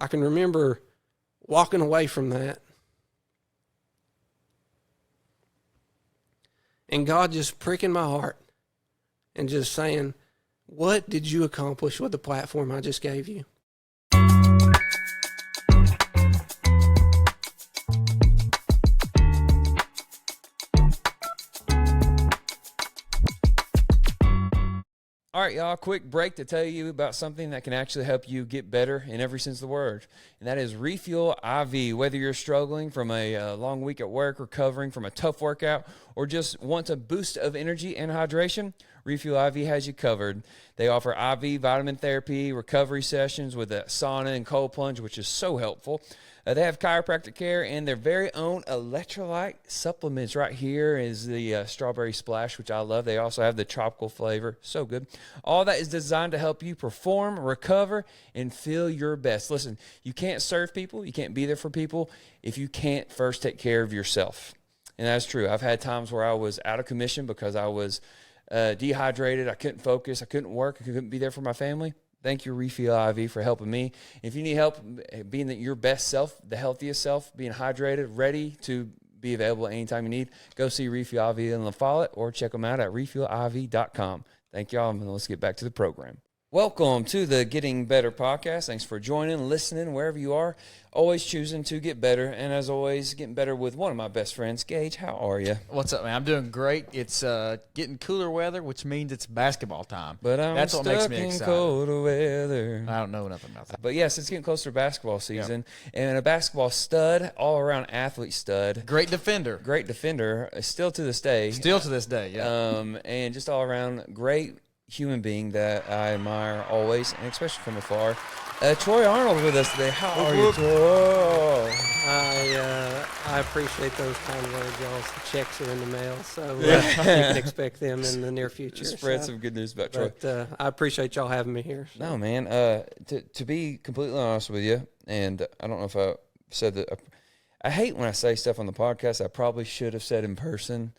I can remember walking away from that and God just pricking my heart and just saying, what did you accomplish with the platform I just gave you? All right, y'all, quick break to tell you about something that can actually help you get better in every sense of the word, and that is Refuel IV. Whether you're struggling from a long week at work, recovering from a tough workout, or just want a boost of energy and hydration, Refuel IV has you covered. They offer IV vitamin therapy, recovery sessions with a sauna and cold plunge, which is so helpful. They have chiropractic care and their very own electrolyte supplements. Right here is the strawberry splash, which I love. They also have the tropical flavor. So good. All that is designed to help you perform, recover, and feel your best. Listen, you can't serve people, you can't be there for people if you can't first take care of yourself. And that's true. I've had times where I was out of commission because I was dehydrated. I couldn't focus. I couldn't work. I couldn't be there for my family. Thank you, Refuel IV, for helping me. If you need help being your best self, the healthiest self, being hydrated, ready to be available anytime you need, go see Refuel IV in La Follette or check them out at refueliv.com. Thank y'all, and let's get back to the program. Welcome to the Getting Better podcast. Thanks for joining, listening, wherever you are. Always choosing to get better, and as always, getting better with one of my best friends. Gage, how are you? What's up, man? I'm doing great. It's getting cooler weather, which means it's basketball time. But that's what makes me excited. Colder weather. I don't know nothing about that. But yes, it's getting closer to basketball season, and a basketball stud, all-around athlete stud. Great defender. Great defender, still to this day. Still to this day, yeah. And just all-around great human being that I admire always, and especially from afar. Troy Arnold with us today. How are you, Troy? I appreciate those kind words, y'all. The checks are in the mail, so you can expect them in the near future. Spread some good news about Troy. But I appreciate y'all having me here. So. No, man. To be completely honest with you, and I don't know if I said that. I hate when I say stuff on the podcast I probably should have said in person.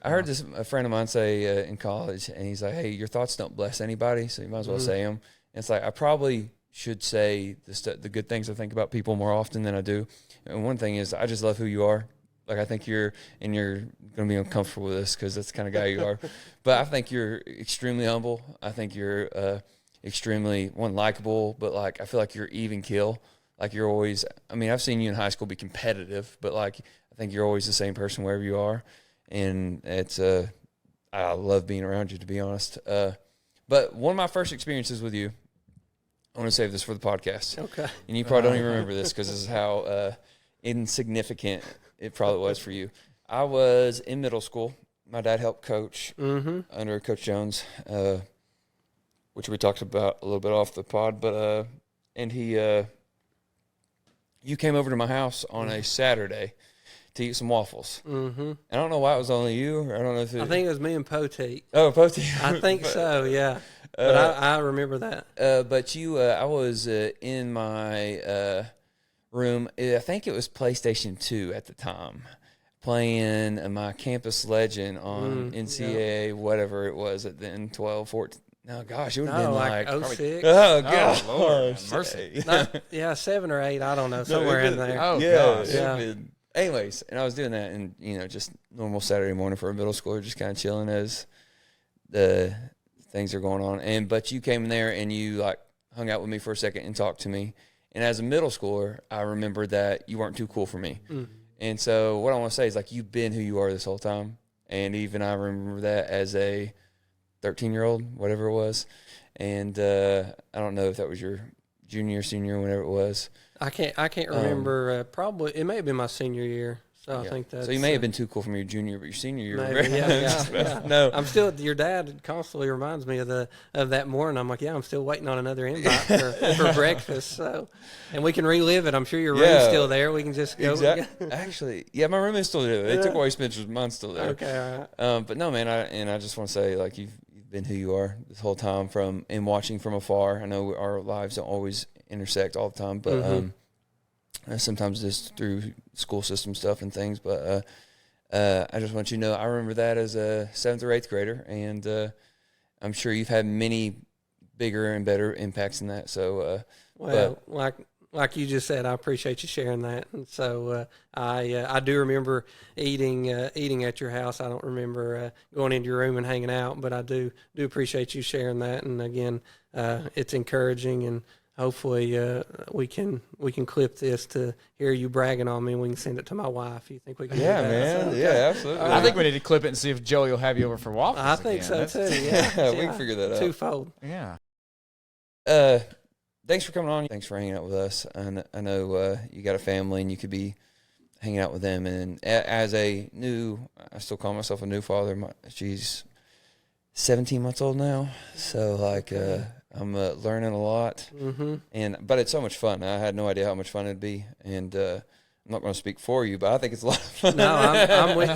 I heard a friend of mine say in college, and he's like, hey, your thoughts don't bless anybody, so you might as well say them. And it's like, I probably should say the good things I think about people more often than I do. And one thing is, I just love who you are. Like, I think you're going to be uncomfortable with this because that's the kind of guy you are. But I think you're extremely humble. I think you're extremely, likable, but, like, I feel like you're even kill. Like, you're always, I mean, I've seen you in high school be competitive, but, like, I think you're always the same person wherever you are. And it's, I love being around you, to be honest. But one of my first experiences with you, I want to save this for the podcast. Okay. And you probably don't even remember this because this is how insignificant it probably was for you. I was in middle school. My dad helped coach under Coach Jones, which we talked about a little bit off the pod. But and you came over to my house on a Saturday to eat some waffles. Mm-hmm. I don't know why it was only you. Or I don't know if I think it was me and Poteet. Oh, Poteet. I think so, yeah. But I remember that. But I was in my room. I think it was PlayStation 2 at the time, playing my Campus Legend on NCAA, whatever it was at then, 12, 14. No, gosh, it would have been like 06. Oh, gosh. Oh, Lord. Mercy. Yeah, 7 or 8. I don't know. Somewhere in there. Oh, gosh. Yeah. Anyways, and I was doing that, and, just normal Saturday morning for a middle schooler, just kind of chilling as the things are going on. But you came in there, and you, like, hung out with me for a second and talked to me. And as a middle schooler, I remember that you weren't too cool for me. Mm-hmm. And so what I want to say is, like, you've been who you are this whole time. And even I remember that as a 13-year-old, whatever it was. And I don't know if that was your junior, senior, whenever it was. I can't remember. Probably it may have been my senior year. So I think that's. So you may have been too cool for your junior, but your senior year. Maybe, yeah. No, I'm still. Your dad constantly reminds me of that morning. I'm like, I'm still waiting on another invite for breakfast. So, and we can relive it. I'm sure your room's still there. We can just go. Exactly. Actually, my room is still there. They took away Spencer's. Mine's still there. Okay, all right. But no, man. I just want to say, like, you've been who you are this whole time and watching from afar. I know our lives don't always intersect all the time, but sometimes just through school system stuff and things. But I just want you to know I remember that as a 7th or 8th grader, and I'm sure you've had many bigger and better impacts than that. So, well, like like you just said, I appreciate you sharing that. And so I do remember eating at your house. I don't remember going into your room and hanging out, but I do appreciate you sharing that. And again, it's encouraging, and hopefully we can clip this to hear you bragging on me, and we can send it to my wife. You think we can? Yeah, do that? man. So, okay. Yeah, absolutely. I think we need to clip it and see if Joey will have you over for waffles. I think again. so too. Yeah, Yeah, we can figure that out. Twofold. Yeah. Thanks for coming on. Thanks for hanging out with us. And I know you got a family, and you could be hanging out with them. And as I still call myself a new father. She's 17 months old now, so like I'm learning a lot. But it's so much fun. I had no idea how much fun it'd be, and I'm not going to speak for you, but I think it's a lot of fun. No, I'm with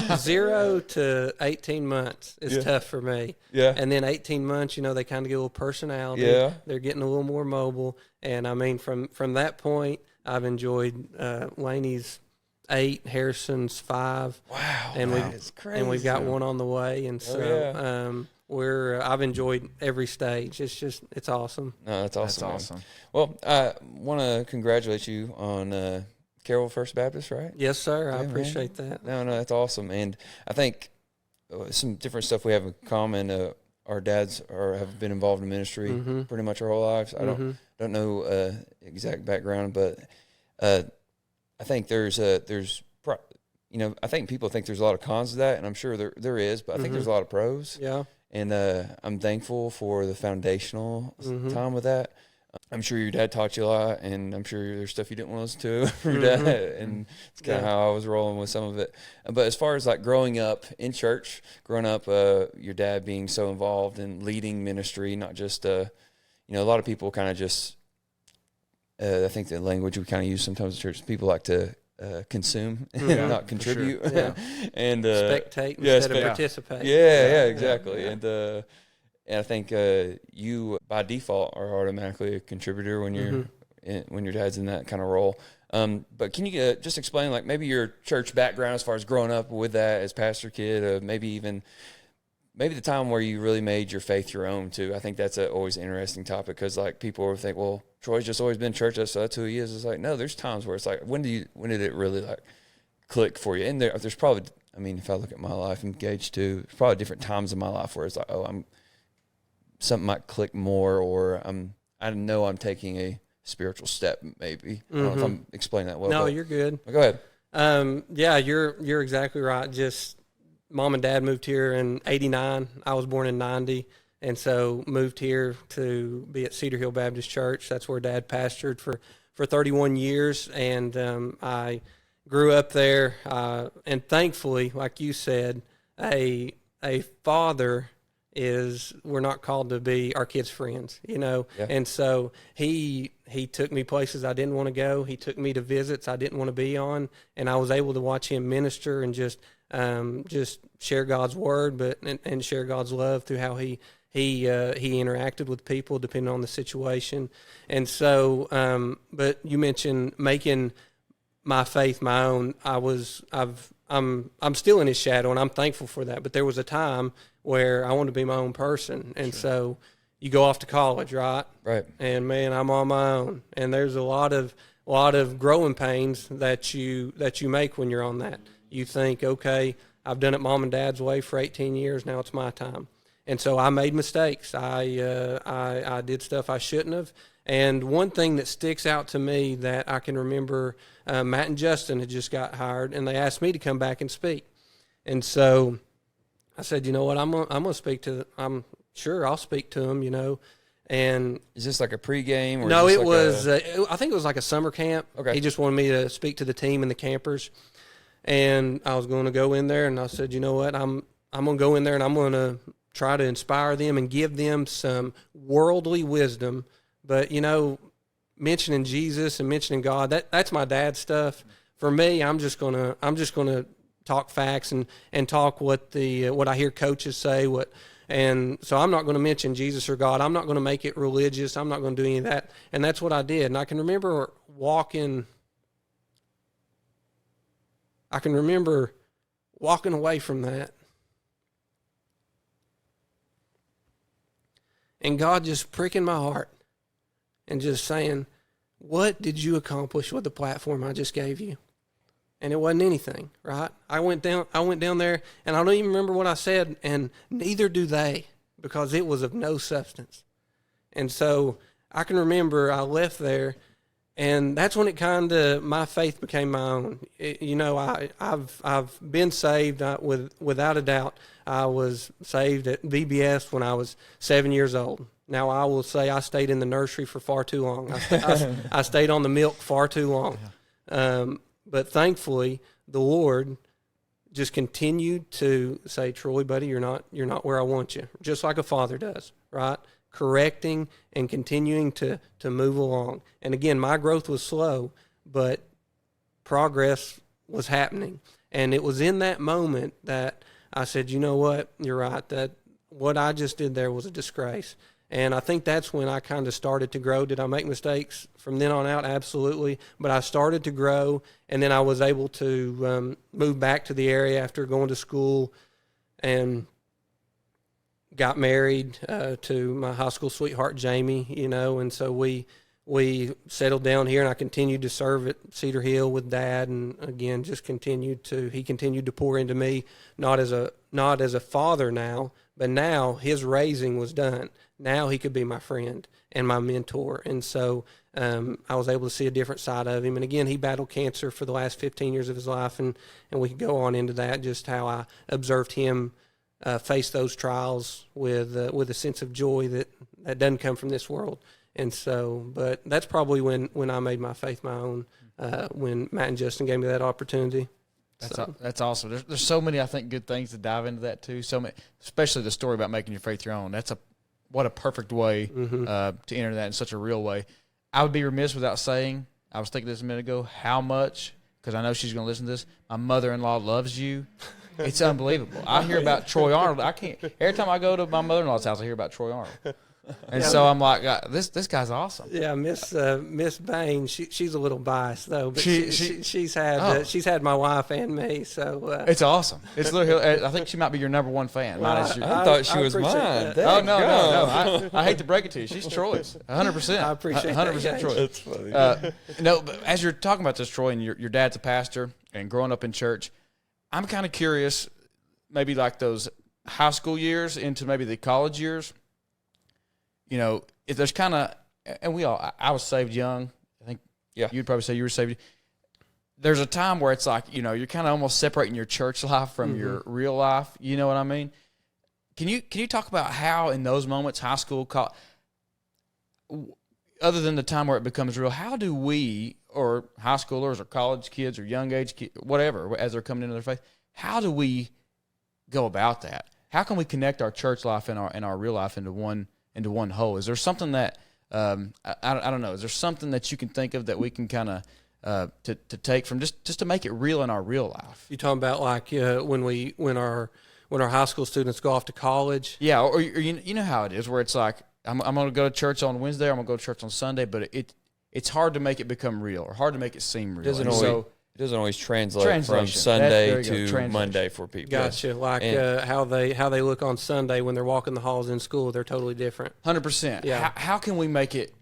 you. 0 to 18 months is tough for me. Yeah. And then 18 months, they kind of get a little personality. Yeah. They're getting a little more mobile. And, I mean, from that point, I've enjoyed Laney's 8, Harrison's 5. Wow. And that's crazy. And we've got one on the way. And so I've enjoyed every stage. It's awesome. No, that's awesome. That's awesome. Well, I want to congratulate you on Carroll First Baptist, right? Yes, sir. I appreciate that. No, that's awesome. And I think some different stuff we have in common. Our dads have been involved in ministry pretty much our whole lives. I don't know exact background, but I think I think people think there's a lot of cons to that, and I'm sure there is, but I think there's a lot of pros. Yeah. And I'm thankful for the foundational time with that. I'm sure your dad taught you a lot, and I'm sure there's stuff you didn't want to listen to from your dad, and it's kind of how I was rolling with some of it. But as far as like growing up in church, your dad being so involved in leading ministry, not just, a lot of people kind of just, I think the language we kind of use sometimes in church, people like to consume and not contribute. Sure. Yeah. And spectate instead of participate. Yeah, exactly. Yeah. And I think you, by default, are automatically a contributor when when your dad's in that kind of role. But can you just explain, like, maybe your church background as far as growing up with that as pastor kid, maybe the time where you really made your faith your own too? I think that's always an interesting topic, because like people will think, well, Troy's just always been church, so that's who he is. It's like, no, there's times where it's like, when did it really like click for you? And there's probably, I mean, if I look at my life, I'm engaged too, there's probably different times in my life where it's like, something might click more, or I know I'm taking a spiritual step, maybe. I don't know if I'm explaining that well. No, you're good. Go ahead. Yeah, you're exactly right. Just mom and dad moved here in 89. I was born in 90, and so moved here to be at Cedar Hill Baptist Church. That's where dad pastored for 31 years, and I grew up there. And thankfully, like you said, a father we're not called to be our kids' friends, And so he took me places I didn't want to go. He took me to visits I didn't want to be on, and I was able to watch him minister and just share God's word, and share God's love through how he interacted with people depending on the situation. And so, but you mentioned making my faith my own. I'm still in his shadow, and I'm thankful for that. But there was a time where I wanted to be my own person, and so you go off to college, right? Right. And man, I'm on my own, and there's a lot of growing pains that you make when you're on that. You think, okay, I've done it mom and dad's way for 18 years. Now it's my time, and so I made mistakes. I did stuff I shouldn't have. And one thing that sticks out to me that I can remember, Matt and Justin had just got hired, and they asked me to come back and speak. And so I said, you know what, I'm gonna speak to. I'm sure I'll speak to them, And is this like a pregame? Or no, it like was. I think it was like a summer camp. Okay. He just wanted me to speak to the team and the campers, and I was going to go in there, and I said, you know what, I'm going to go in there, and I'm going to try to inspire them and give them some worldly wisdom. But, mentioning Jesus and mentioning God, that's my dad's stuff. For me, I'm just gonna talk facts and talk what I hear coaches say. And so I'm not going to mention Jesus or God. I'm not going to make it religious. I'm not going to do any of that. And that's what I did. And I can remember walking away from that, and God just pricking my heart and just saying, what did you accomplish with the platform I just gave you? And it wasn't anything, right? I went down there, and I don't even remember what I said, and neither do they, because it was of no substance. And so I can remember I left there, and that's when it kind of, my faith became my own. I've been saved without a doubt. I was saved at VBS when I was 7 years old. Now, I will say I stayed in the nursery for far too long. I stayed on the milk far too long. But thankfully, the Lord just continued to say, Troy, buddy, you're not where I want you, just like a father does, right? Correcting and continuing to move along. And again, my growth was slow, but progress was happening. And it was in that moment that I said, you know what, you're right, that what I just did there was a disgrace. And I think that's when I kind of started to grow. Did I make mistakes from then on out? Absolutely. But I started to grow, and then I was able to move back to the area after going to school and got married to my high school sweetheart, Jamie, and so we settled down here, and I continued to serve at Cedar Hill with Dad, and again, just he continued to pour into me, not as a father now, but now his raising was done. Now he could be my friend and my mentor. And so I was able to see a different side of him. And again, he battled cancer for the last 15 years of his life. And we could go on into that, just how I observed him face those trials with a sense of joy that doesn't come from this world. And so, but that's probably when I made my faith my own, when Matt and Justin gave me that opportunity. That's awesome. There's so many, I think, good things to dive into that too. So many, especially the story about making your faith your own. What a perfect way to enter that in such a real way. I would be remiss without saying, I was thinking this a minute ago, how much, because I know she's going to listen to this, my mother-in-law loves you. It's unbelievable. I hear about Troy Arnold. Every time I go to my mother-in-law's house, I hear about Troy Arnold. And so I'm like, this guy's awesome. Yeah, Miss Bain, she's a little biased though, but she's had my wife and me, so it's awesome. It's literally, I think she might be your number one fan. I thought she was mine. Oh no! I hate to break it to you, she's Troy's, 100%. I appreciate 100% Troy. That's funny. But as you're talking about this, Troy, and your dad's a pastor and growing up in church, I'm kind of curious, maybe like those high school years into maybe the college years. If there's kind of, and I was saved young. I think you'd probably say you were saved. There's a time where it's like, you're kind of almost separating your church life from your real life. You know what I mean? Can you talk about how in those moments, high school, other than the time where it becomes real, how do we, or high schoolers or college kids or young age kids, whatever, as they're coming into their faith, how do we go about that? How can we connect our church life and our real life into one whole? Is there something that I don't know? Is there something that you can think of that we can kind of to take from just to make it real in our real life? You talking about like when our high school students go off to college? Yeah, or you know how it is, where it's like I'm going to go to church on Wednesday, I'm going to go to church on Sunday, but it's hard to make it become real or hard to make it seem real. It doesn't always translate from Sunday to Monday for people. Gotcha. Like how they look on Sunday when they're walking the halls in school, they're totally different. 100%. Yeah. How can we make it,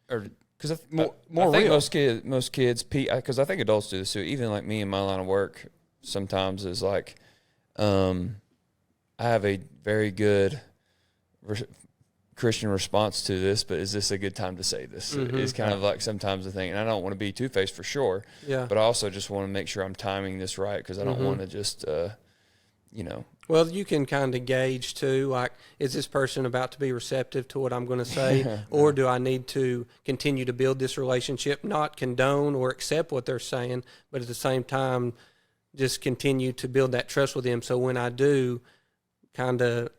because more I think real? most kids, because I think adults do this too. Even like me in my line of work, sometimes is like, I have a very good Christian response to this, but is this a good time to say this? It's kind of like sometimes the thing, and I don't want to be two-faced for sure, but I also just want to make sure I'm timing this right, because I don't want to just, Well, you can kind of gauge too, like, is this person about to be receptive to what I'm going to say, or do I need to continue to build this relationship, not condone or accept what they're saying, but at the same time, just continue to build that trust with them, so when I do kind of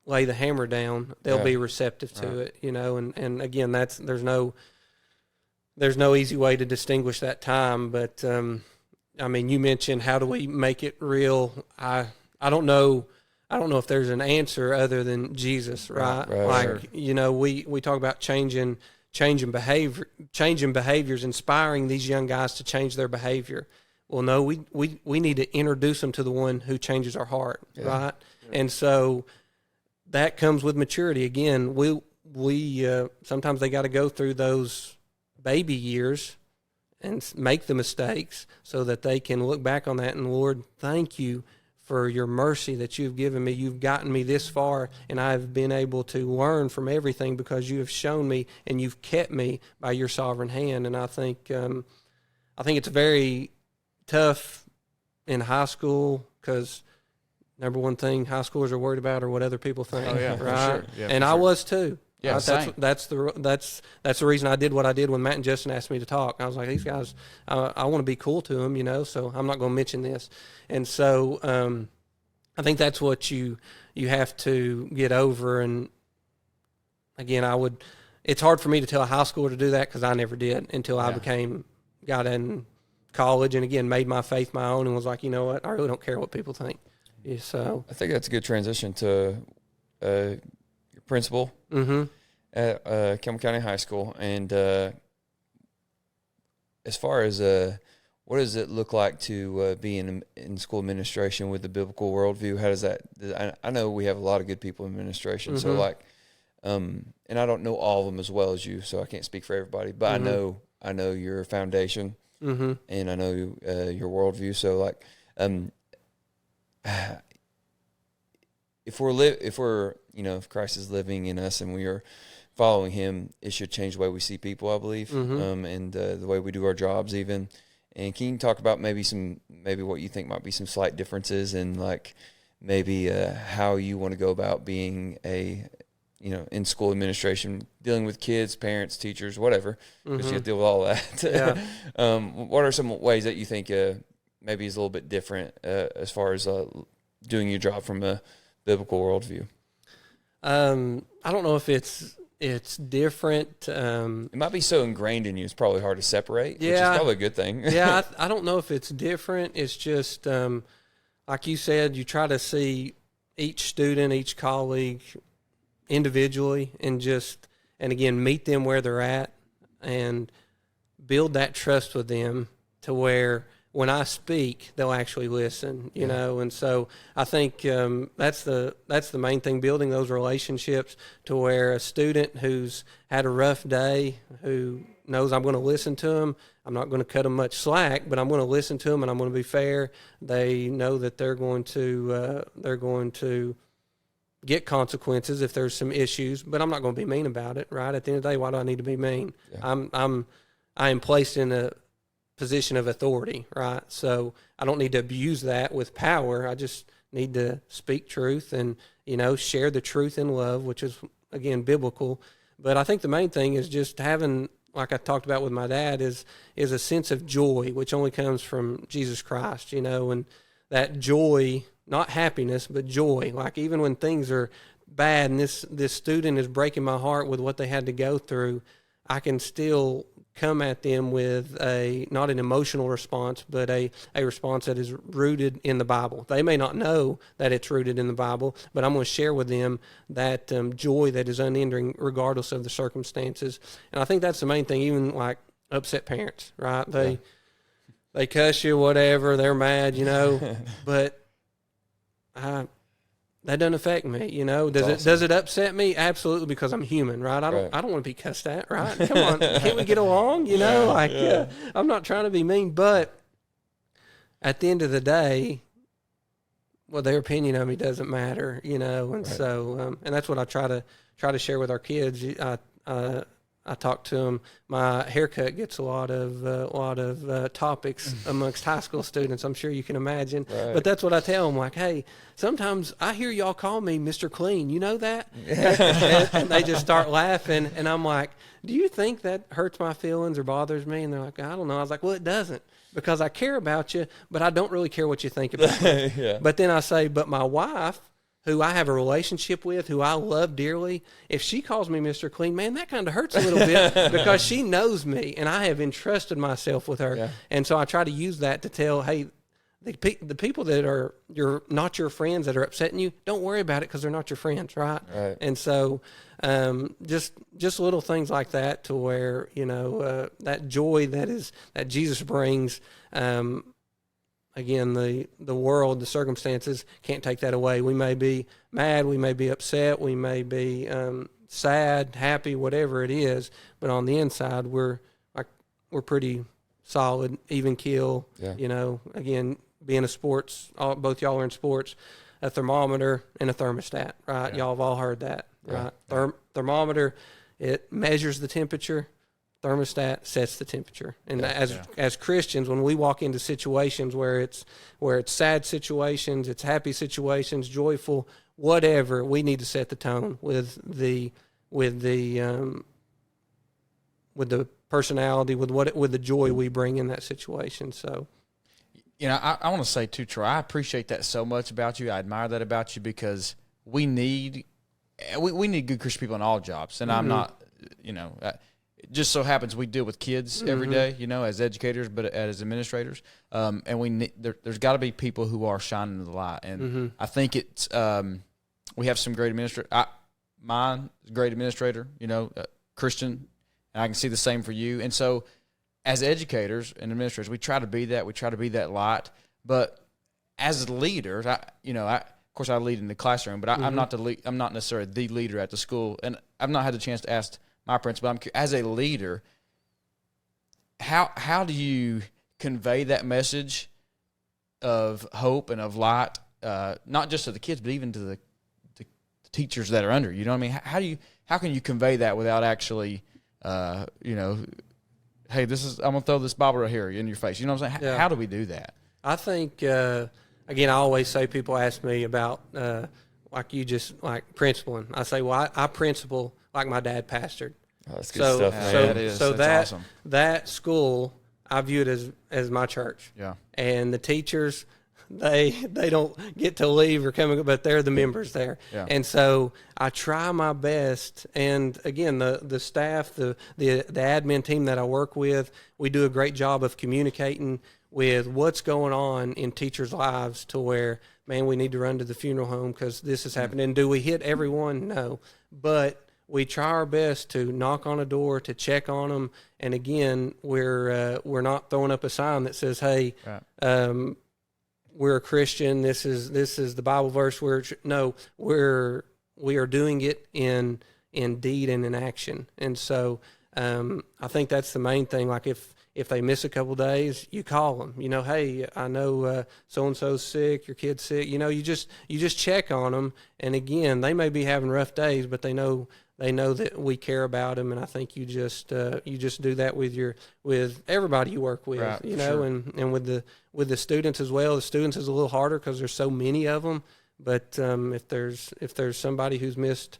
lay the hammer down, they'll be receptive to it, and again, there's no easy way to distinguish that time, but you mentioned how do we make it real. I don't know if there's an answer other than Jesus, right? Like, we talk about changing behaviors, inspiring these young guys to change their behavior. Well, no, we need to introduce them to the one who changes our heart, right? And so that comes with maturity. Again, we sometimes they got to go through those baby years and make the mistakes so that they can look back on that and, Lord, thank you for your mercy that you've given me. You've gotten me this far, and I've been able to learn from everything because you have shown me and you've kept me by your sovereign hand. And I think it's very tough in high school because number one thing high schoolers are worried about are what other people think. Oh, yeah, right? for sure. Yeah, and for I sure. was too. Yeah, same. That's the reason I did what I did when Matt and Justin asked me to talk. I was like, these guys, I want to be cool to them, so I'm not going to mention this. And so I think that's what you have to get over. And again, it's hard for me to tell a high schooler to do that because I never did until I got in college and again made my faith my own and was like, you know what, I really don't care what people think. Yeah, so I think that's a good transition to your principal at Campbell County High School. And as far as what does it look like to be in school administration with the biblical worldview? How does that? I know we have a lot of good people in administration, so like, and I don't know all of them as well as you, so I can't speak for everybody. But I know your foundation, and I know your worldview. So like, if Christ is living in us and we are following Him, it should change the way we see people, I believe, and the way we do our jobs even. And can you talk about maybe what you think might be some slight differences in like maybe how you want to go about being in school administration, dealing with kids, parents, teachers, whatever, because you have to deal with all that. Yeah. What are some ways that you think maybe is a little bit different as far as doing your job from a biblical worldview? I don't know if it's different. It might be so ingrained in you, it's probably hard to separate, which is Yeah. probably a good thing. Yeah, I don't know if it's different. It's just, like you said, you try to see each student, each colleague individually and again, meet them where they're at and build that trust with them to where when I speak, they'll actually listen, you know? And so I think that's the main thing, building those relationships to where a student who's had a rough day, who knows I'm going to listen to them, I'm not going to cut them much slack, but I'm going to listen to them and I'm going to be fair. They know that they're going to get consequences if there's some issues, but I'm not going to be mean about it, right? At the end of the day, why do I need to be mean? Yeah. I am placed in a position of authority, right? So I don't need to abuse that with power. I just need to speak truth and, share the truth in love, which is, again, biblical. But I think the main thing is just having, like I talked about with my dad, is a sense of joy, which only comes from Jesus Christ, and that joy, not happiness, but joy. Like even when things are bad and this student is breaking my heart with what they had to go through, I can still come at them with not an emotional response, but a response that is rooted in the Bible. They may not know that it's rooted in the Bible, but I'm going to share with them that joy that is unending regardless of the circumstances. And I think that's the main thing, even like upset parents, right? They cuss you, whatever, they're mad, but that doesn't affect me, Does it upset me? Absolutely, because I'm human, right? I don't want to be cussed at, right? Come on, can't we get along? I'm not trying to be mean, but at the end of the day, well, their opinion of me doesn't matter, and so and that's what I try to share with our kids. I talk to them. My haircut gets a lot of topics amongst high school students. I'm sure you can imagine. Right. But that's what I tell them. Like, hey, sometimes I hear y'all call me Mr. Clean. You know that? And they just start laughing. And I'm like, do you think that hurts my feelings or bothers me? And they're like, I don't know. I was like, well, it doesn't, because I care about you, but I don't really care what you think about me. Yeah. But then I say, but my wife, who I have a relationship with, who I love dearly, if she calls me Mr. Clean, man, that kind of hurts a little bit because she knows me and I have entrusted myself with her. Yeah. And so I try to use that to tell, hey, the people that are not your friends that are upsetting you, don't worry about it because they're not your friends, right? And so just little things like that to where, that joy that Jesus brings, again, the world, the circumstances can't take that away. We may be mad, we may be upset, we may be sad, happy, whatever it is, but on the inside, we're, pretty solid, even keel. Yeah. You know, again, being a sports, both y'all are in sports, a thermometer and a thermostat, right? Y'all have all heard that, right? Thermometer, it measures the temperature. Thermostat sets the temperature. And as Christians, when we walk into situations where it's sad situations, it's happy situations, joyful, whatever, we need to set the tone with the personality, with the joy we bring in that situation. So, you know, I want to say too, Troy, I appreciate that so much about you. I admire that about you, because we need good Christian people in all jobs. And I'm not, you know, it just so happens we deal with kids every day, you know, as educators, but as administrators. And there's got to be people who are shining the light. And I think it's we have some great administrators. Mine is a great administrator, you know, Christian, and I can see the same for you. And so, as educators and administrators, we try to be that. We try to be that light. But as leaders, of course, I lead in the classroom, but I'm not I'm not necessarily the leader at the school, and I've not had the chance to ask my principal. As a leader, how do you convey that message of hope and of light, not just to the kids, but even to the teachers that are under you? You know what I mean? How can you convey that without actually, you know, hey, I'm gonna throw this Bible right here in your face. You know what I'm saying? How do we do that? I think again, I always say, people ask me about like principling. I say, well, I principal like my dad pastored. Oh, that's good stuff, man. That's awesome. That school, I view it as my church. Yeah. And the teachers, they don't get to leave or come, but they're the members there. Yeah. And so I try my best. And again, the staff, the admin team that I work with, we do a great job of communicating with what's going on in teachers' lives, to where, man, we need to run to the funeral home because this is happening. And do we hit everyone? No. But we try our best to knock on a door, to check on them. And again, we're not throwing up a sign that says, hey, we're a Christian. This is the Bible verse. We are doing it in deed and in action. And so I think that's the main thing. Like if they miss a couple days, you call them. You know, hey, I know so and so's sick, your kid's sick. You know, you just check on them. And again, they may be having rough days, but they know that we care about them. And I think you just do that with everybody you work with. Right, you know, sure. and with the students as well. The students is a little harder because there's so many of them. But if there's somebody who's missed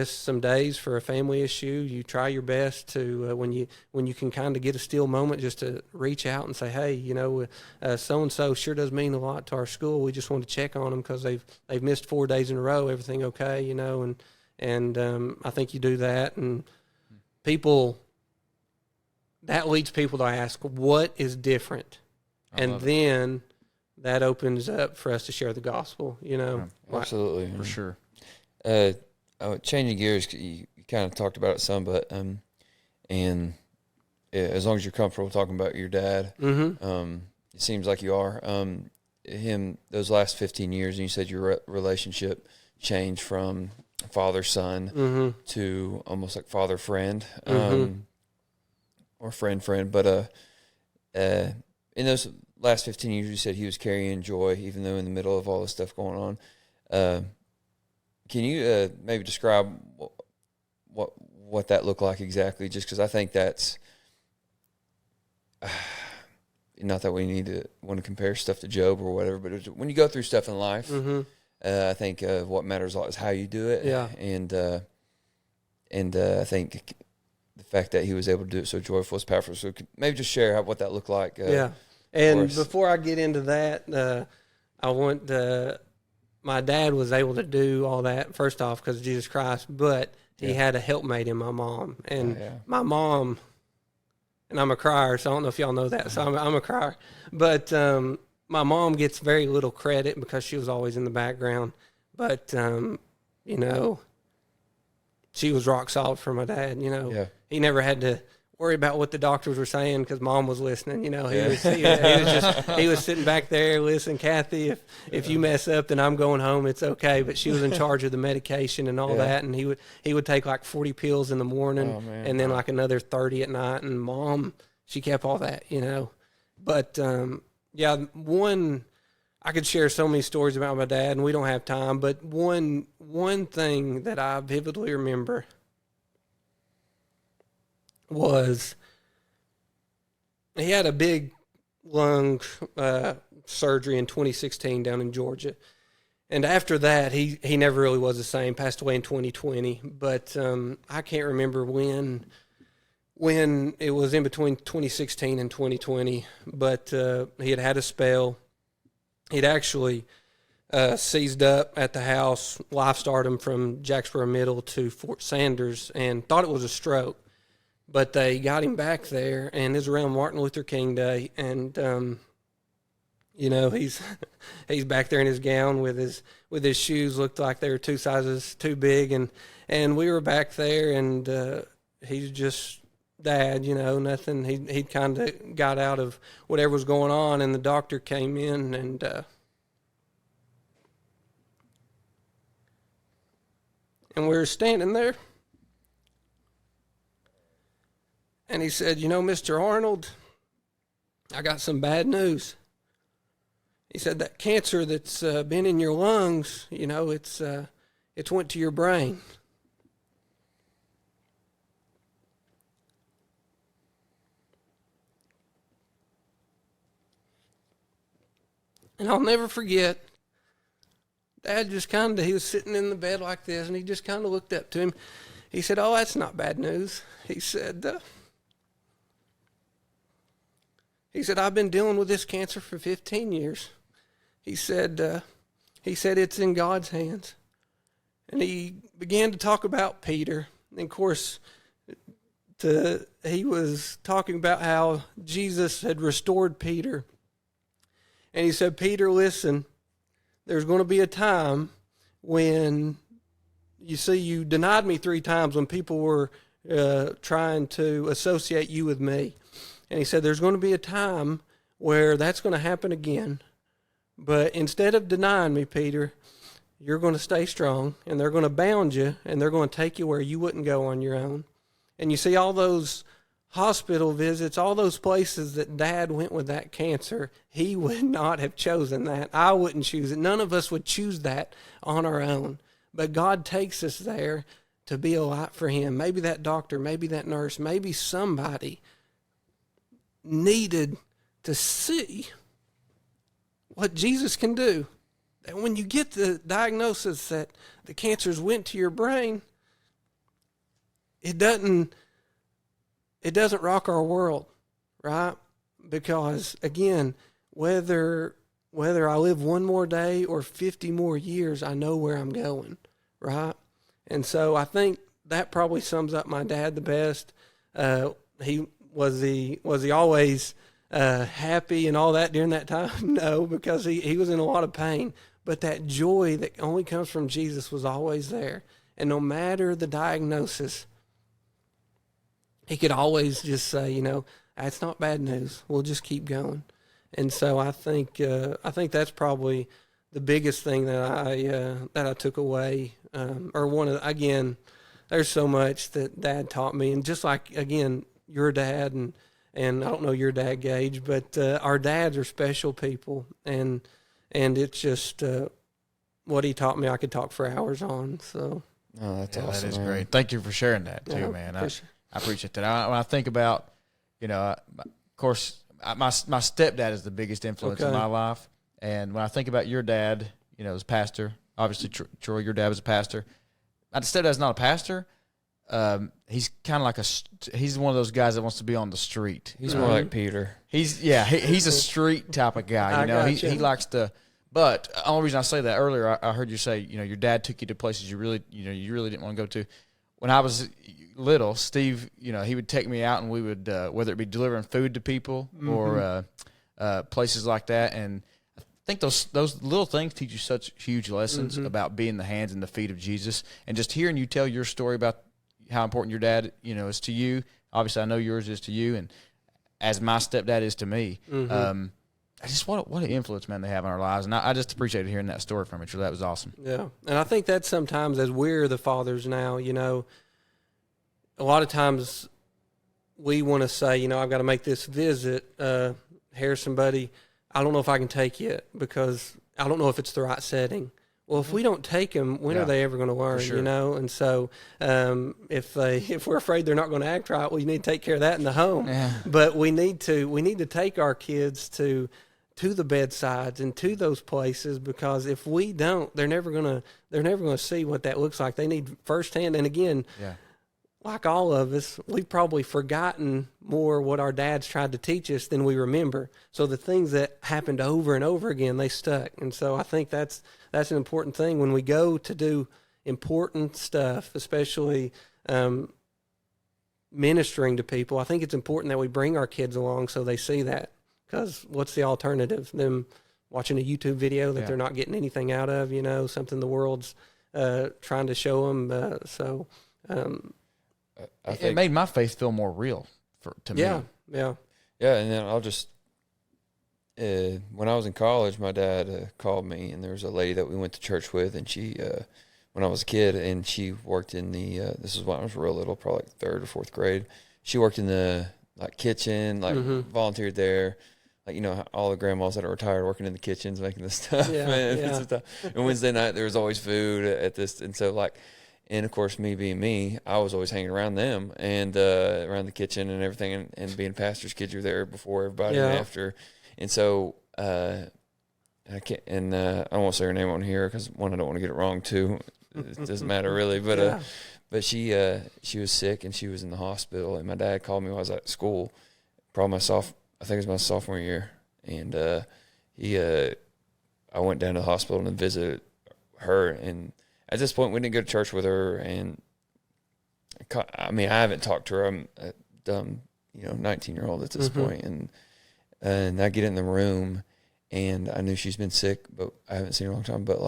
some days for a family issue, you try your best to when you can kind of get a still moment, just to reach out and say, hey, you know, so and so sure does mean a lot to our school. We just want to check on them because they've missed 4 days in a row. Everything okay? You know, and I think you do that, and that leads people to ask, what is different? And then that opens up for us to share the gospel, you know. Absolutely. For sure. Changing gears, you kind of talked about it some, but and as long as you're comfortable talking about your dad, it seems like you are. Those last 15 years, and you said your relationship changed from father-son to almost like father-friend, or friend-friend. But in those last 15 years, you said he was carrying joy, even though in the middle of all this stuff going on. Can you maybe describe what that looked like exactly? Just because I think that's not that we want to compare stuff to Job or whatever, but when you go through stuff in life, I think what matters a lot is how you do it. Yeah. And I think the fact that he was able to do it so joyful is powerful. So maybe just share what that looked like. Yeah. And before I get into that, I want my dad was able to do all that, first off, because of Jesus Christ, but he had a helpmate in my mom. And my mom, and I'm a crier, so I don't know if y'all know that, so I'm a crier. But my mom gets very little credit because she was always in the background. But, you know, she was rock solid for my dad, you know. Yeah. He never had to worry about what the doctors were saying because mom was listening. You know, he was sitting back there listening. Kathy, if you mess up, then I'm going home. It's okay. But she was in charge of the medication and all that, and he would take like 40 pills in the morning and then like another 30 at night. And mom, she kept all that, you know. But yeah, I could share so many stories about my dad, and we don't have time. But one thing that I vividly remember was he had a big lung surgery in 2016 down in Georgia. And after that, he never really was the same, passed away in 2020. But I can't remember when it was in between 2016 and 2020. But he had a spell. He'd actually seized up at the house. Life started him from Jacksboro Middle to Fort Sanders and thought it was a stroke. But they got him back there, and it was around Martin Luther King Day. And you know, he's back there in his gown with his shoes looked like they were 2 sizes too big, and we were back there, and he's just Dad, you know, nothing. He kind of got out of whatever was going on, and the doctor came in, and we were standing there, and he said, "You know, Mr. Arnold, I got some bad news." He said, "That cancer that's been in your lungs, you know, it's went to your brain." And I'll never forget, Dad just he was sitting in the bed like this, and he just kind of looked up to him. He said, "Oh, that's not bad news." He said, "I've been dealing with this cancer for 15 years. He said, it's in God's hands." And he began to talk about Peter. And of course, he was talking about how Jesus had restored Peter. And he said, "Peter, listen, there's going to be a time when, you see, you denied me 3 times when people were trying to associate you with me." And he said, "There's going to be a time where that's going to happen again. But instead of denying me, Peter, you're going to stay strong, and they're going to bound you, and they're going to take you where you wouldn't go on your own." And you see, all those hospital visits, all those places that Dad went with that cancer, he would not have chosen that. I wouldn't choose it. None of us would choose that on our own. But God takes us there to be a light for him. Maybe that doctor, maybe that nurse, maybe somebody needed to see what Jesus can do. That when you get the diagnosis that the cancers went to your brain, it doesn't rock our world, right? Because again, whether I live one more day or 50 more years, I know where I'm going, right? And so I think that probably sums up my dad the best. Was he always happy and all that during that time? No, because he was in a lot of pain. But that joy that only comes from Jesus was always there. And no matter the diagnosis, he could always just say, you know, "That's not bad news. We'll just keep going." And so I think that's probably the biggest thing that I took away. Again, there's so much that Dad taught me, and just like again your dad and I don't know your dad, Gage, but our dads are special people, and it's just what he taught me I could talk for hours on. So that's awesome. That is great. Thank you for sharing that too, man. I appreciate that. When I think about, you know, of course, my stepdad is the biggest influence in my life, and when I think about your dad, you know, as pastor, obviously Troy, your dad was a pastor. My stepdad's not a pastor. He's kind of like he's one of those guys that wants to be on the street. He's more like Peter. He's a street type of guy. You know, he likes to. But the only reason I say that, earlier I heard you say, you know, your dad took you to places you really didn't want to go to. When I was little, Steve, you know, he would take me out, and we would whether it be delivering food to people or places like that. And I think those little things teach you such huge lessons about being the hands and the feet of Jesus. And just hearing you tell your story about how important your dad, you know, is to you. Obviously, I know yours is to you, and as my stepdad is to me. Just what an influence, man, they have on our lives. And I just appreciated hearing that story from you. That was awesome. Yeah. And I think that sometimes as we're the fathers now, you know, a lot of times we want to say, I've got to make this visit. Here's somebody. I don't know if I can take you because I don't know if it's the right setting. Well, if we don't take them, when are they ever going to learn? sure. And so if we're afraid they're not going to act right, well, you need to take care of that in the home. Yeah. But we need to take our kids to the bedsides and to those places, because if we don't, they're never gonna see what that looks like. They need firsthand. And again, like all of us, we've probably forgotten more what our dads tried to teach us than we remember. So the things that happened over and over again, they stuck. And so I think that's an important thing when we go to do important stuff, especially ministering to people. I think it's important that we bring our kids along so they see that, because what's the alternative? Them watching a YouTube video that they're not getting anything out of, something the world's trying to show them. I think it made my faith feel more real to me. Yeah. Yeah, and then I'll just when I was in college, my dad called me, and there was a lady that we went to church with, and she, when I was a kid, and she worked in the, this is when I was real little, probably like 3rd or 4th grade. She worked in the kitchen, volunteered there. All the grandmas that are retired working in the kitchens, making this stuff. And Wednesday night, there was always food at this. And so and of course, me being me, I was always hanging around them and around the kitchen and everything. And being pastor's kids, you're there before everybody and after. And so I can't, and I don't want to say her name on here because, one, I don't want to get it wrong, too. It doesn't matter really. But but she was sick and she was in the hospital. And my dad called me while I was at school, probably I think it was my sophomore year. And I went down to the hospital and visited her. And at this point, we didn't go to church with her. And I haven't talked to her. I'm a dumb, 19-year-old at this point. And I get in the room, and I knew she's been sick, but I haven't seen her in a long time. But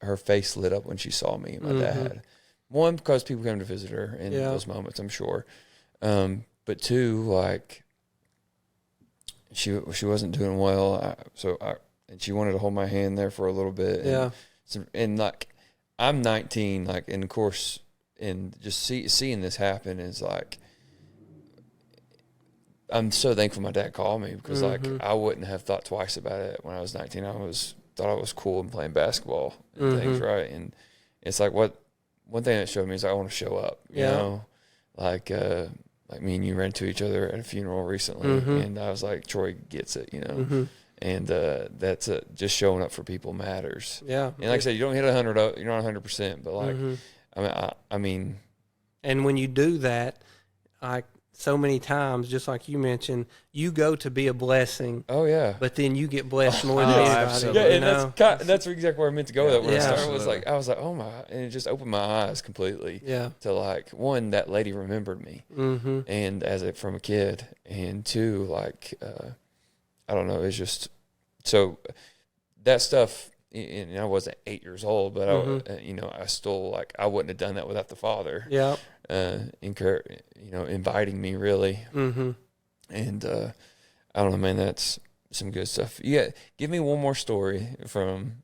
her face lit up when she saw me, my dad. One, because people came to visit her in those moments, I'm sure. But two, she wasn't doing well, and she wanted to hold my hand there for a little bit. And I'm 19, and of course, and just seeing this happen is I'm so thankful my dad called me, because I wouldn't have thought twice about it when I was 19. Thought I was cool and playing basketball and things, right? And it's one thing that showed me is I want to show up, you know, like me and you ran into each other at a funeral recently, and I was like, Troy gets it, and that's just showing up for people matters. Yeah, and like I said, you don't hit 100, you're not 100%, but I mean, and when you do that, so many times, just like you mentioned, you go to be a blessing. Oh yeah, but then you get blessed more than anybody. Absolutely. Yeah, and that's exactly where I meant to go with that. When I started, I was like, oh my, and it just opened my eyes completely. Yeah, to one, that lady remembered me, and from a kid, and two, I don't know, it's just so that stuff. And I wasn't 8 years old, but I still I wouldn't have done that without the Father. Yeah, inviting me really. And I don't know, man. That's some good stuff. Yeah, give me one more story from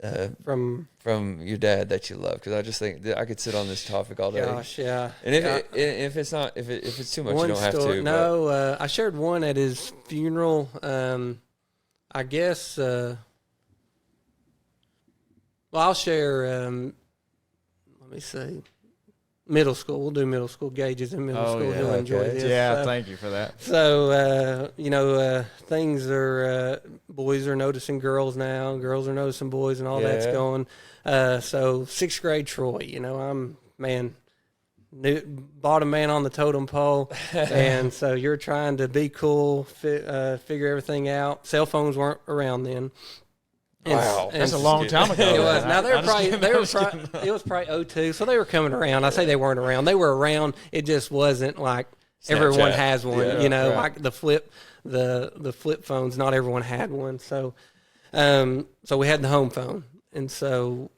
your dad that you love, because I just think that I could sit on this topic all day. Gosh, yeah. And if it's not, if it's too much, you don't have to. No, I shared one at his funeral. I guess. Well, I'll share, let me see, middle school. We'll do middle school. Gauges in middle school. He'll enjoy this. Yeah, thank you for that. So, things are, boys are noticing girls now. Girls are noticing boys, and all that's going. So 6th grade Troy, I'm, bottom man on the totem pole. And so you're trying to be cool, figure everything out. Cell phones weren't around then. Wow, that's a long time ago. It was. Now it was probably 02, so they were coming around. I say they weren't around; they were around. It just wasn't like Snapchat. Everyone has one. Right. Like the flip phones. Not everyone had one. So, so we had the home phone, and so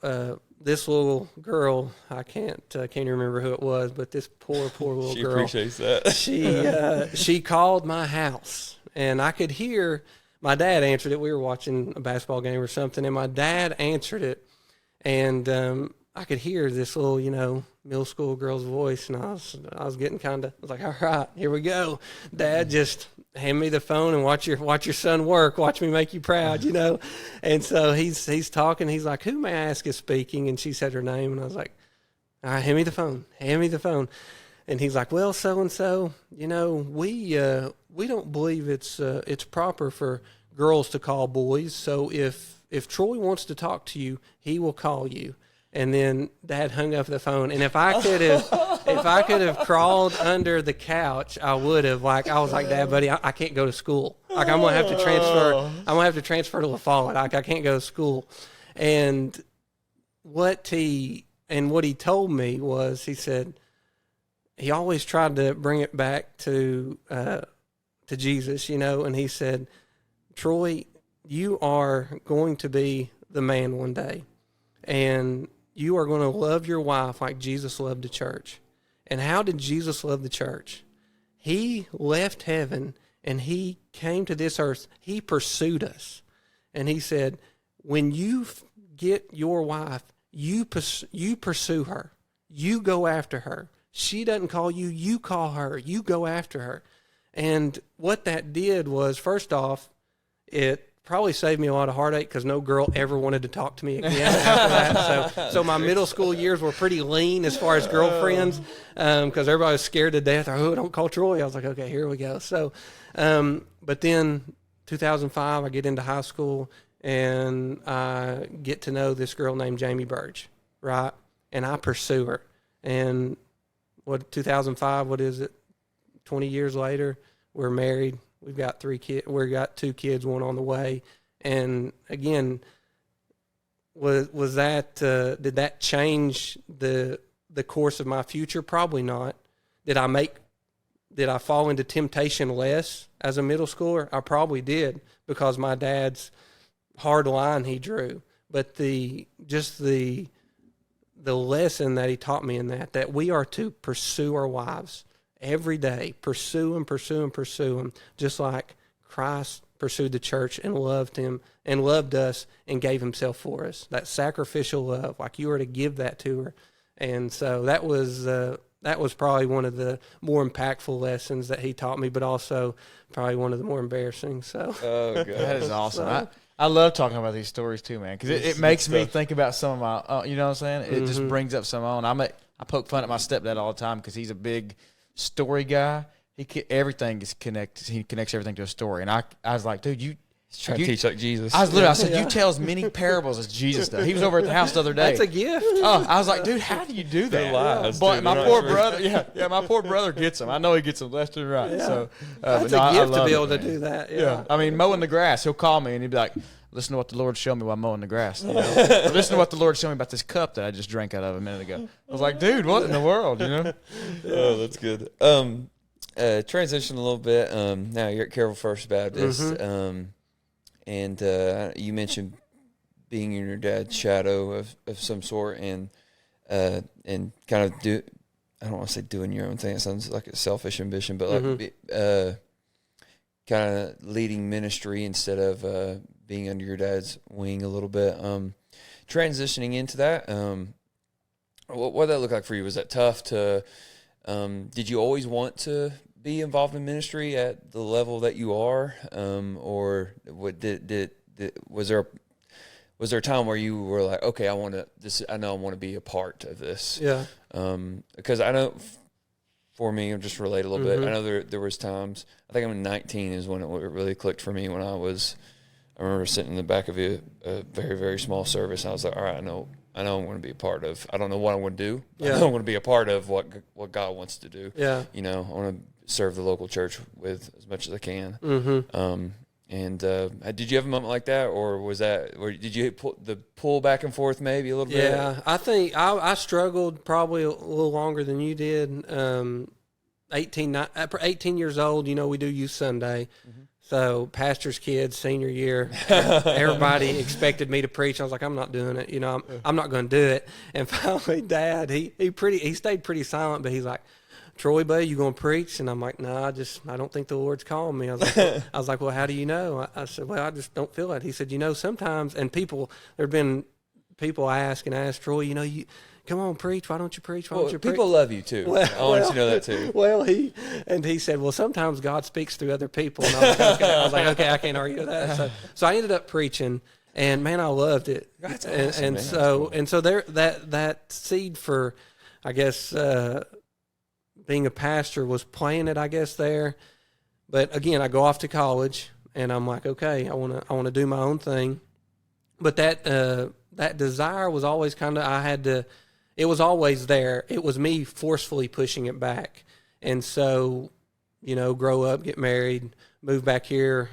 this little girl, I can't remember who it was, but this poor little she girl. She appreciates that. She called my house, and I could hear. My dad answered it. We were watching a basketball game or something, and my dad answered it. And I could hear this little, middle school girl's voice, and I was getting I was like, all right, here we go. Dad, just hand me the phone and watch your son work. Watch me make you proud, And so he's talking. He's like, who may I ask is speaking? And she said her name, and I was like, all right, hand me the phone. And he's like, well, so-and-so, we don't believe it's proper for girls to call boys. So if Troy wants to talk to you, he will call you. And then Dad hung up the phone. And if I could have crawled under the couch, I would have. Like, I was like, Dad, buddy, I can't go to school. Like, I'm gonna have to transfer to La Follette. Like, I can't go to school. And what he told me was, he said he always tried to bring it back to Jesus, and he said, Troy, you are going to be the man one day, and you are going to love your wife like Jesus loved the church. And how did Jesus love the church? He left heaven and he came to this earth. He pursued us. And he said, when you get your wife, you pursue her. You go after her. She doesn't call you, you call her. You go after her. And what that did was, first off, it probably saved me a lot of heartache because no girl ever wanted to talk to me again after that. So my middle school years were pretty lean as far as girlfriends because everybody was scared to death. Oh, don't call Troy. I was like, okay, here we go. So, but then 2005, I get into high school and I get to know this girl named Jamie Burge, right? And I pursue her. And 2005, what is it? 20 years later, we're married. We've got 3 kids. We've got 2 kids, one on the way. And again, was that did that change the course of my future? Probably not. Did I fall into temptation less as a middle schooler? I probably did, because my dad's hard line he drew. But the lesson that he taught me in that we are to pursue our wives every day, pursue them, just like Christ pursued the church and loved him and loved us and gave himself for us. That sacrificial love, like you were to give that to her. And so that was probably one of the more impactful lessons that he taught me, but also probably one of the more embarrassing. So God. That is awesome. I love talking about these stories too, man, because it makes me think about some of my, you know what I'm saying? It just brings up some on. I poke fun at my stepdad all the time because he's a big story guy. Everything is connected. He connects everything to a story. And I was like, dude, He's trying to teach like Jesus. I said, you tell as many parables as Jesus does. He was over at the house the other day. That's a gift. Oh, I was like, dude, how do you do that? They're lies, But dude. my They're poor not brother, my poor brother gets them. I know he gets them left and right. Yeah. So That's but a gift I to be love able it, to man. do that. Yeah. I mean, mowing the grass, he'll call me and he'd be like, listen to what the Lord showed me while mowing the grass. Or listen to what the Lord showed me about this cup that I just drank out of a minute ago. I was like, dude, what in the world, Oh, that's good. Transition a little bit. Now you're at Carroll First Baptist, and you mentioned being in your dad's shadow of some sort, and kind of I don't want to say doing your own thing. It sounds like a selfish ambition, but like kind of leading ministry instead of being under your dad's wing a little bit. Transitioning into that, what did that look like for you? Was that tough to? Did you always want to be involved in ministry at the level that you are, or what was there a time where you were like, okay, I know I want to be a part of this? Yeah. Because I know for me, I'll just relate a little bit. I know there was times. I think I'm 19 is when it really clicked for me. When I remember sitting in the back of a very, very small service. And I was like, all right, I know I want to be a part of. I don't know what I want to do. Yeah. I know I want to be a part of what God wants to do. Yeah. I want to serve the local church with as much as I can. Did you have a moment like that, or did you pull back and forth maybe a little bit? Yeah, I think I struggled probably a little longer than you did. 18 years old, we do youth Sunday. So pastor's kids, senior year, everybody expected me to preach. I was like, I'm not doing it. I'm not going to do it. And finally, Dad, he stayed pretty silent, but he's like, Troy, buddy, you going to preach? And I'm like, no, I don't think the Lord's calling me. I was like, well, how do you know? I said, well, I just don't feel it. He said, sometimes, and there have been people ask and ask, Troy, you come on, preach. Why don't you preach? Why don't you preach? People love you too. Well, I want you to know that too. Well, he said, well, sometimes God speaks through other people. And I was like, okay, I can't argue with that. So I ended up preaching, and man, I loved it. That's and, awesome, and man. so and so there that seed for, I guess, being a pastor was planted, I guess, there. But again, I go off to college, and I'm like, okay, I want to do my own thing. But that desire was always it was always there. It was me forcefully pushing it back. And so, grow up, get married, move back here,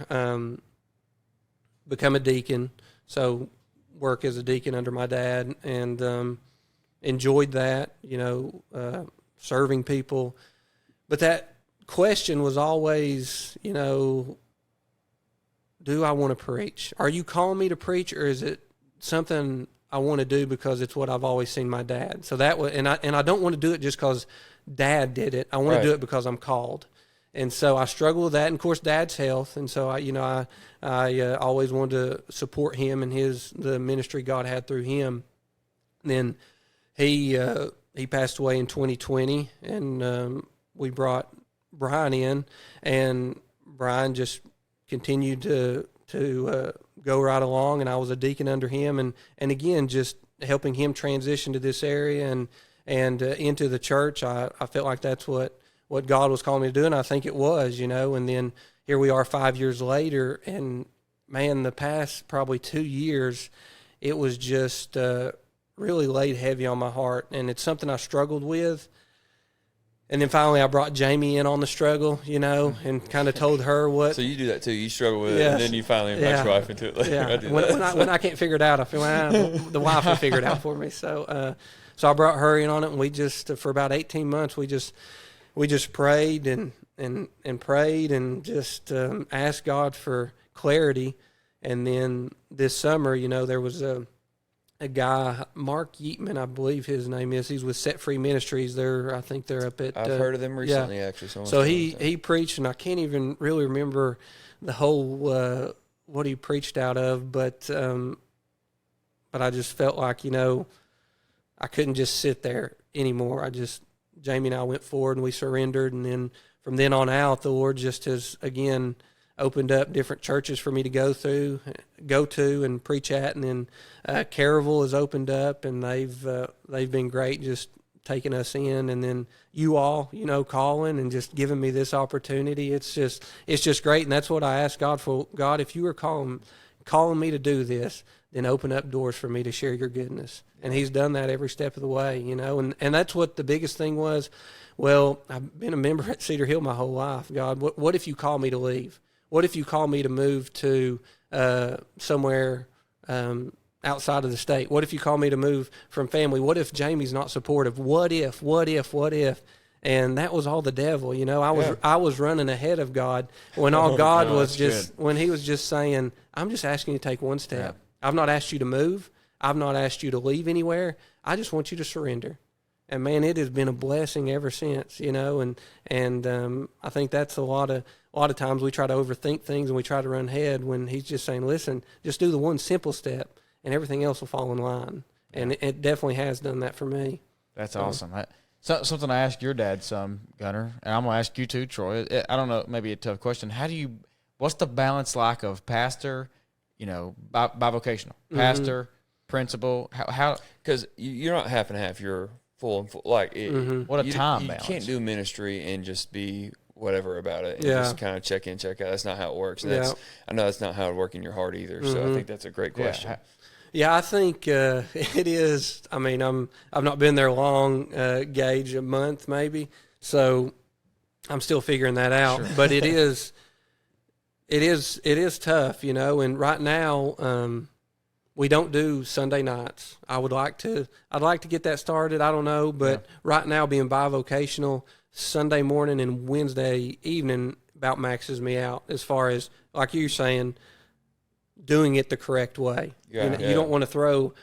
become a deacon. So work as a deacon under my dad, and enjoyed that, serving people. But that question was always, do I want to preach? Are you calling me to preach, or is it something I want to do because it's what I've always seen my dad? So that was, and I don't want to do it just because Dad did it. I want Right. to do it because I'm called. And so I struggle with that, and of course Dad's health. And so I always wanted to support him and the ministry God had through him. And then he passed away in 2020, and we brought Brian in, and Brian just continued to go right along, and I was a deacon under him, and again, just helping him transition to this area and into the church. I felt like that's what God was calling me to do, and I think it was, and then here we are 5 years later, and man, the past probably 2 years, it was just really laid heavy on my heart, and it's something I struggled with. And then finally I brought Jamie in on the struggle, and kind of told her what. So you do that too. You struggle with it, Yes. and then you finally invite your wife into it later. Yeah. I do When that. I can't figure it out, I feel the wife will figure it out for me. So I brought her in on it, and we just for about 18 months we just prayed and prayed and just asked God for clarity. And then this summer, there was a guy, Mark Yeatman, I believe his name is. He's with Set Free Ministries. I think they're up at. I've heard of them recently, actually. So he preached, and I can't even really remember the whole what he preached out of, but I just felt like I couldn't just sit there anymore. Jamie and I went forward, and we surrendered, and then from then on out, the Lord just has again opened up different churches for me to go to and preach at, and then Caraville has opened up, and they've been great, just taking us in, and then you all, calling and just giving me this opportunity. It's just great, and that's what I asked God for. God, if you were calling me to do this, then open up doors for me to share your goodness. And He's done that every step of the way, and that's what the biggest thing was. Well, I've been a member at Cedar Hill my whole life. God, what if you call me to leave? What if you call me to move to somewhere outside of the state? What if you call me to move from family? What if Jamie's not supportive? What if? And that was all the devil. I was running ahead of God when all God was when He was just saying, I'm just asking you to take one step. Yeah. I've not asked you to move. I've not asked you to leave anywhere. I just want you to surrender. And man, it has been a blessing ever since, and I think that's a lot of times we try to overthink things and we try to run ahead when He's just saying, listen, just do the one simple step and everything else will fall in line. And it definitely has done that for me. That's awesome. Something I asked your dad some, Gunner, and I'm going to ask you too, Troy. I don't know, maybe a tough question. What's the balance like of pastor, bivocational, pastor, principal? How? Because you're not half and half. You're full and full. Like, what a time balance. You can't do ministry and just be whatever about it and just kind of check in, check out. That's not how it works. And I know that's not how it works in your heart either. So I think that's a great question. Yeah, I think it is. I mean, I've not been there long, Gage, a month maybe, so I'm still figuring that out. Sure. But it is tough, And right now, we don't do Sunday nights. I'd like to get that started. I don't know, but right now, being bivocational, Sunday morning and Wednesday evening about maxes me out as far as, like you're saying, doing it the correct way. You don't want to throw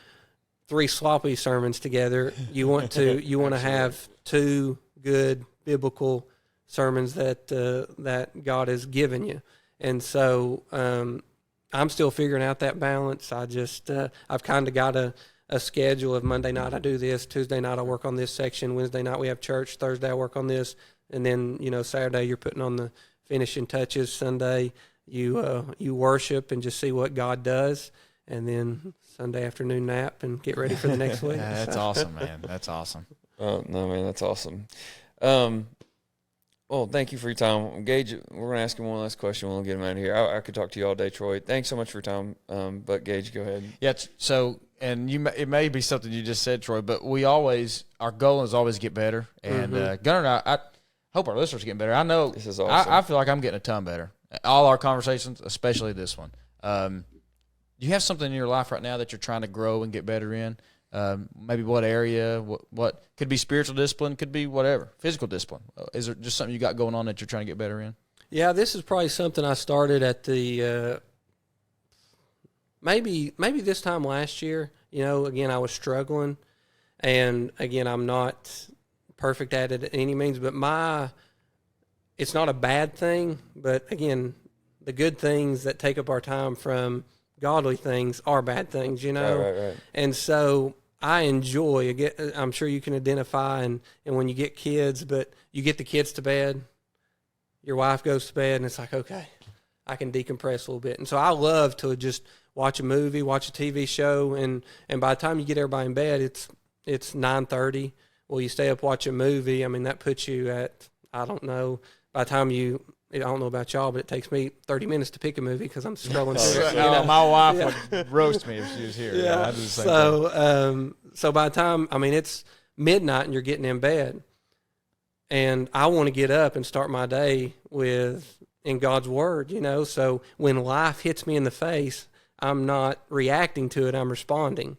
3 sloppy sermons together. You want to have 2 good biblical sermons that God has given you. And so I'm still figuring out that balance. I've kind of got a schedule of Monday night I do this, Tuesday night I work on this section, Wednesday night we have church, Thursday I work on this, and then Saturday you're putting on the finishing touches, Sunday you worship and just see what God does, and then Sunday afternoon nap and get ready for the next week. Yeah, that's awesome, man. That's awesome. Oh, no, man, that's awesome. Well, thank you for your time. Gage, we're going to ask him one last question. We'll get him out of here. I could talk to you all day, Troy. Thanks so much for your time. But, Gage, go ahead. Yeah, so, and it may be something you just said, Troy, but our goal is always get better. And Gunnar and I hope our listeners are getting better. I know this is awesome. I feel like I'm getting a ton better. All our conversations, especially this one. Do you have something in your life right now that you're trying to grow and get better in? Maybe what area, what could be spiritual discipline, could be whatever, physical discipline. Is there just something you got going on that you're trying to get better in? Yeah, this is probably something I started at the maybe this time last year. Again, I was struggling, and again, I'm not perfect at it at any means, but it's not a bad thing, but again, the good things that take up our time from godly things are bad things, Right. And so I enjoy, I'm sure you can identify, and when you get kids, but you get the kids to bed, your wife goes to bed, and it's like, okay, I can decompress a little bit. And so I love to just watch a movie, watch a TV show, and by the time you get everybody in bed, it's 9:30. Well, you stay up watching a movie. I mean, that puts you at, I don't know, by the time I don't know about y'all, but it takes me 30 minutes to pick a movie because I'm scrolling through it. My wife would roast me if she was here. Yeah. So by the time, it's midnight and you're getting in bed, and I want to get up and start my day in God's Word, So when life hits me in the face, I'm not reacting to it. I'm responding.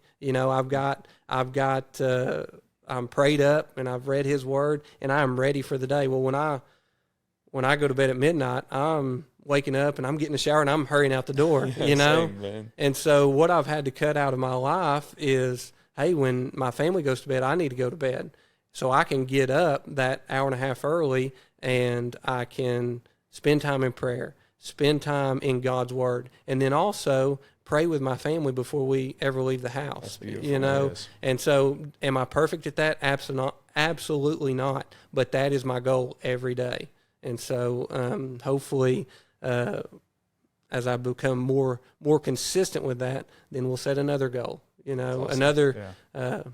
I'm prayed up and I've read His Word and I'm ready for the day. Well, when I go to bed at midnight, I'm waking up and I'm getting a shower and I'm hurrying out the door, Same, man. And so what I've had to cut out of my life is, hey, when my family goes to bed, I need to go to bed. So I can get up that hour and a half early and I can spend time in prayer, spend time in God's Word, and then also pray with my family before we ever leave the house. That's beautiful. Yes. And so am I perfect at that? Absolutely not. But that is my goal every day. And so hopefully as I become more consistent with that, then we'll set another goal, awesome.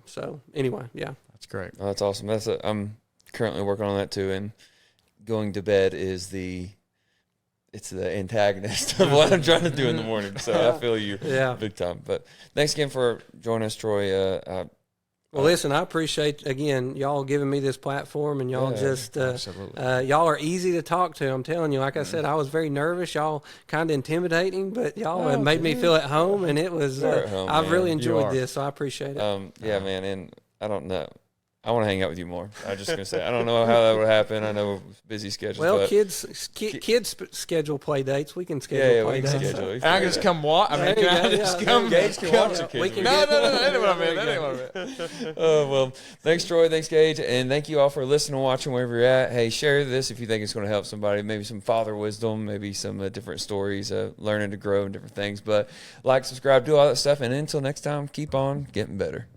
So anyway, yeah. That's great. Oh, that's awesome. I'm currently working on that too, and going to bed is it's the antagonist of what I'm trying to do in the morning. So I feel you big time. But thanks again for joining us, Troy. Well, listen, I appreciate, again, y'all giving me this platform, and y'all y'all are easy to talk to. I'm telling you, like I said, I was very nervous. Y'all kind of intimidating, but y'all have made me feel at home, and it was, I've really enjoyed this, so I appreciate it. Yeah, man, and I don't know. I want to hang out with you more. I'm just going to say, I don't know how that would happen. I know busy schedules. Well, but kids schedule play dates. We can schedule play dates. And I can just come watch. Can I just come? Gage can watch your kids. No, that ain't what I meant. Well, thanks, Troy. Thanks, Gage. And thank you all for listening and watching wherever you're at. Hey, share this if you think it's going to help somebody. Maybe some father wisdom, maybe some different stories, learning to grow and different things. But like, subscribe, do all that stuff. And until next time, keep on getting better.